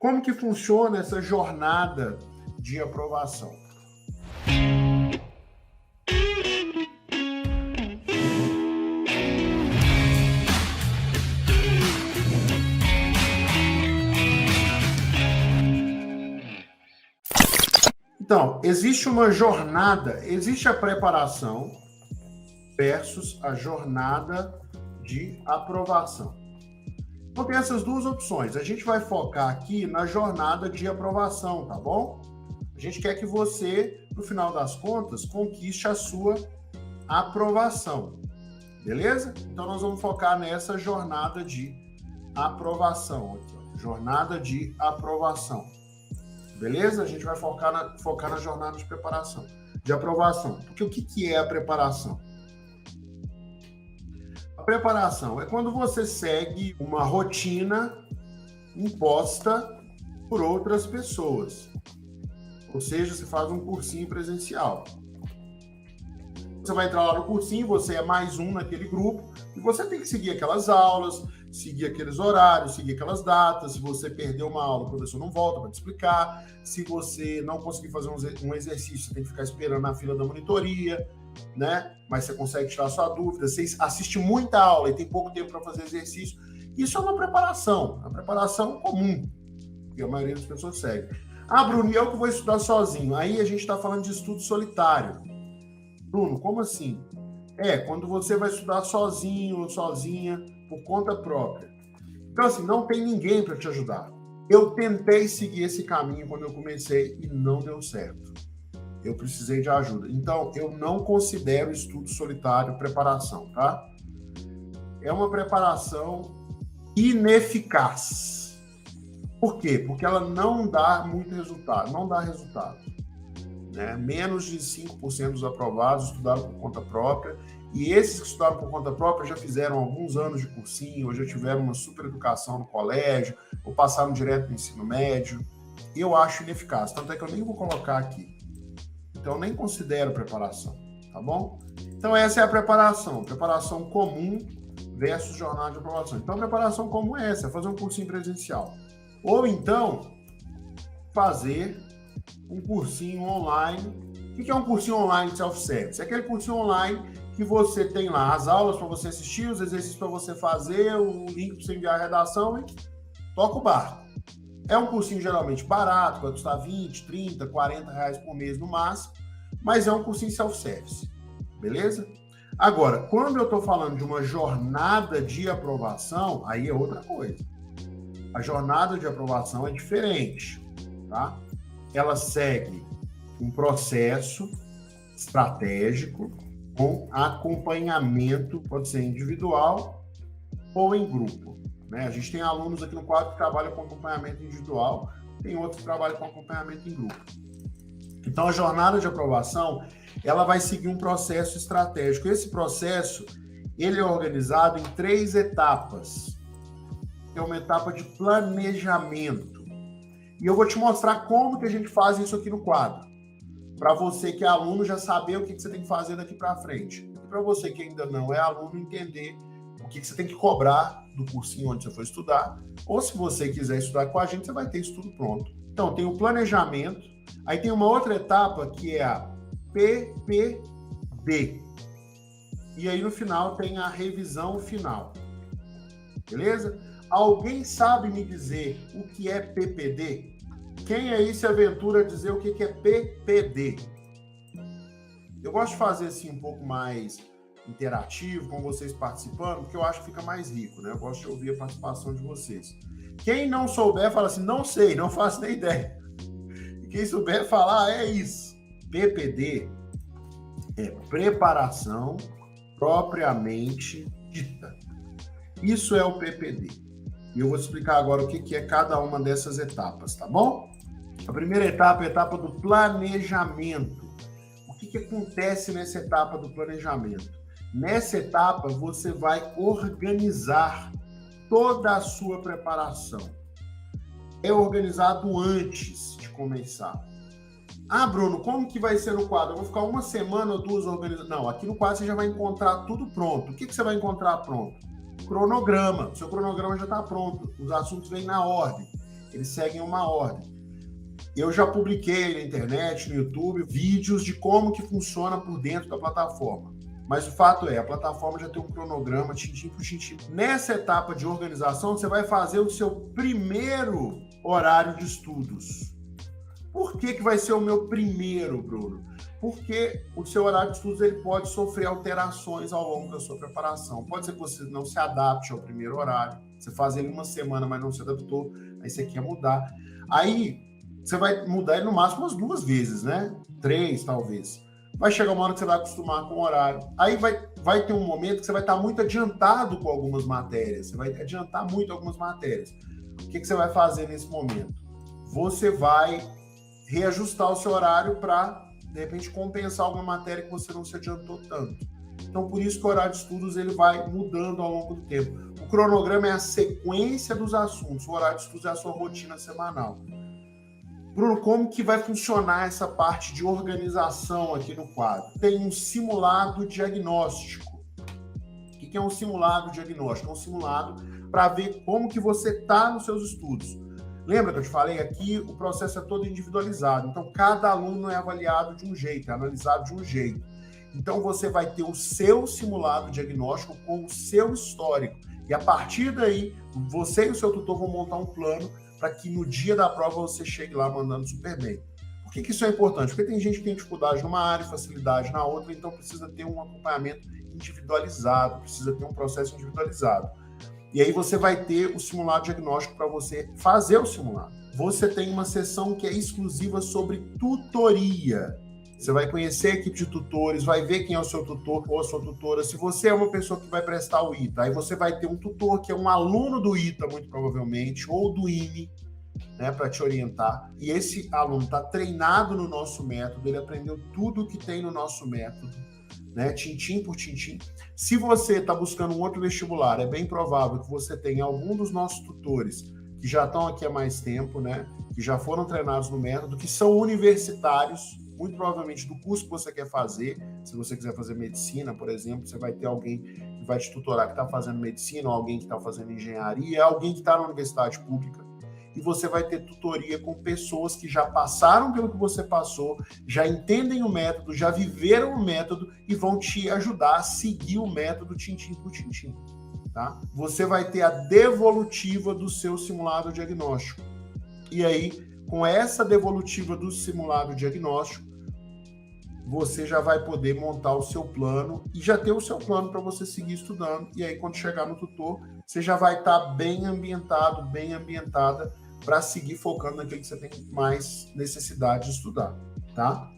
Como que funciona essa jornada de aprovação? Então, existe uma jornada, existe a preparação versus a jornada de aprovação. Então, tem essas duas opções. A gente vai focar aqui na jornada de aprovação, tá bom? A gente quer que você, no final das contas, conquiste a sua aprovação, beleza? Então, nós vamos focar nessa jornada de aprovação aqui, ó. Jornada de aprovação. Beleza? A gente vai focar na jornada de preparação, de aprovação. Porque o que é a preparação? A preparação é quando você segue uma rotina imposta por outras pessoas. Ou seja, você faz um cursinho presencial. Você vai entrar lá no cursinho, você é mais um naquele grupo, e você tem que seguir aquelas aulas, seguir aqueles horários, seguir aquelas datas. Se você perder uma aula, o professor não volta para te explicar. Se você não conseguir fazer um exercício, você tem que ficar esperando na fila da monitoria, né? Mas você consegue tirar sua dúvida. Você assiste muita aula e tem pouco tempo para fazer exercício. Isso é uma preparação comum, que a maioria das pessoas segue. Ah, Bruno, e eu que vou estudar sozinho? Aí a gente está falando de estudo solitário. Bruno, como assim? Quando você vai estudar sozinho ou sozinha, por conta própria. Então, assim, não tem ninguém para te ajudar. Eu tentei seguir esse caminho quando eu comecei e não deu certo. Eu precisei de ajuda. Então, eu não considero estudo solitário preparação, tá? É uma preparação ineficaz. Por quê? Porque ela não dá muito resultado, não dá resultado. Né? Menos de 5% dos aprovados estudaram por conta própria. E esses que estudaram por conta própria já fizeram alguns anos de cursinho, ou já tiveram uma super educação no colégio, ou passaram direto no ensino médio. Eu acho ineficaz, tanto é que eu nem vou colocar aqui. Então, eu nem considero preparação, tá bom? Então, essa é a preparação comum versus jornada de aprovação. Então, a preparação comum é essa, é fazer um cursinho presencial. Ou, então, fazer um cursinho online. O que é um cursinho online self-service? É aquele cursinho online que você tem lá as aulas para você assistir, os exercícios para você fazer, o link para você enviar a redação e toca o barco. É um cursinho geralmente barato, vai custar 20, 30, 40 reais por mês no máximo, mas é um cursinho self-service, beleza? Agora, quando eu estou falando de uma jornada de aprovação, aí é outra coisa. A jornada de aprovação é diferente, tá? Ela segue um processo estratégico com acompanhamento, pode ser individual ou em grupo. Né? A gente tem alunos aqui no quadro que trabalham com acompanhamento individual, tem outros que trabalham com acompanhamento em grupo. Então, a jornada de aprovação, ela vai seguir um processo estratégico. Esse processo, ele é organizado em 3 etapas. É uma etapa de planejamento. E eu vou te mostrar como que a gente faz isso aqui no quadro. Para você que é aluno já saber o que você tem que fazer daqui para frente. E para você que ainda não é aluno, entender o que você tem que cobrar do cursinho onde você for estudar. Ou se você quiser estudar com a gente, você vai ter isso tudo pronto. Então, tem o planejamento. Aí tem uma outra etapa que é a PPD. E aí no final tem a revisão final. Beleza? Alguém sabe me dizer o que é PPD? Quem aí se aventura a dizer o que é PPD? Eu gosto de fazer assim um pouco mais interativo, com vocês participando, porque eu acho que fica mais rico, né? Eu gosto de ouvir a participação de vocês. Quem não souber, fala assim, não sei, não faço nem ideia. E quem souber falar, é isso. PPD é preparação propriamente dita. Isso é o PPD. E eu vou te explicar agora o que é cada uma dessas etapas, tá bom? A primeira etapa é a etapa do planejamento. O que acontece nessa etapa do planejamento? Nessa etapa, você vai organizar toda a sua preparação. É organizado antes de começar. Ah, Bruno, como que vai ser no quadro? Eu vou ficar uma semana ou 2 organizando. Não, aqui no quadro você já vai encontrar tudo pronto. O que você vai encontrar pronto? Cronograma. Seu cronograma já está pronto. Os assuntos vêm na ordem. eles seguem uma ordem. Eu já publiquei na internet, no YouTube, vídeos de como que funciona por dentro da plataforma. Mas o fato é, a plataforma já tem um cronograma, tintim por tintim. Nessa etapa de organização, você vai fazer o seu primeiro horário de estudos. Por que vai ser o meu primeiro, Bruno? Porque o seu horário de estudos ele pode sofrer alterações ao longo da sua preparação. Pode ser que você não se adapte ao primeiro horário, você faz ele uma semana, mas não se adaptou, aí você quer mudar. Aí você vai mudar ele no máximo umas 2 vezes, né? 3, talvez. Vai chegar uma hora que você vai acostumar com o horário. Aí vai ter um momento que você vai estar muito adiantado com algumas matérias. Você vai adiantar muito algumas matérias. O que você vai fazer nesse momento? Você vai reajustar o seu horário para, de repente, compensar alguma matéria que você não se adiantou tanto. Então, por isso que o horário de estudos ele vai mudando ao longo do tempo. O cronograma é a sequência dos assuntos. O horário de estudos é a sua rotina semanal. Bruno, como que vai funcionar essa parte de organização aqui no quadro? Tem um simulado diagnóstico. O que é um simulado diagnóstico? É um simulado para ver como que você está nos seus estudos. Lembra que eu te falei aqui? O processo é todo individualizado. Então, cada aluno é avaliado de um jeito, é analisado de um jeito. Então, você vai ter o seu simulado diagnóstico com o seu histórico. E, a partir daí, você e o seu tutor vão montar um plano para que no dia da prova você chegue lá mandando super bem. Por que isso é importante? Porque tem gente que tem dificuldade numa área, facilidade na outra, então precisa ter um acompanhamento individualizado, precisa ter um processo individualizado. E aí você vai ter o simulado diagnóstico para você fazer o simulado. Você tem uma sessão que é exclusiva sobre tutoria. Você vai conhecer a equipe de tutores, vai ver quem é o seu tutor ou a sua tutora. Se você é uma pessoa que vai prestar o ITA, aí você vai ter um tutor que é um aluno do ITA, muito provavelmente, ou do IME, né, para te orientar. E esse aluno está treinado no nosso método, ele aprendeu tudo que tem no nosso método, né, tintim por tintim. Se você está buscando um outro vestibular, é bem provável que você tenha algum dos nossos tutores que já estão aqui há mais tempo, né, que já foram treinados no método, que são universitários, muito provavelmente do curso que você quer fazer. Se você quiser fazer medicina, por exemplo, você vai ter alguém que vai te tutorar que está fazendo medicina, ou alguém que está fazendo engenharia, alguém que está na universidade pública, e você vai ter tutoria com pessoas que já passaram pelo que você passou, já entendem o método, já viveram o método e vão te ajudar a seguir o método tintim por tintim. Tá? Você vai ter a devolutiva do seu simulado diagnóstico. E aí, com essa devolutiva do simulado diagnóstico, você já vai poder montar o seu plano e já ter o seu plano para você seguir estudando. E aí, quando chegar no tutor, você já vai estar bem ambientado, bem ambientada para seguir focando naquilo que você tem mais necessidade de estudar, tá?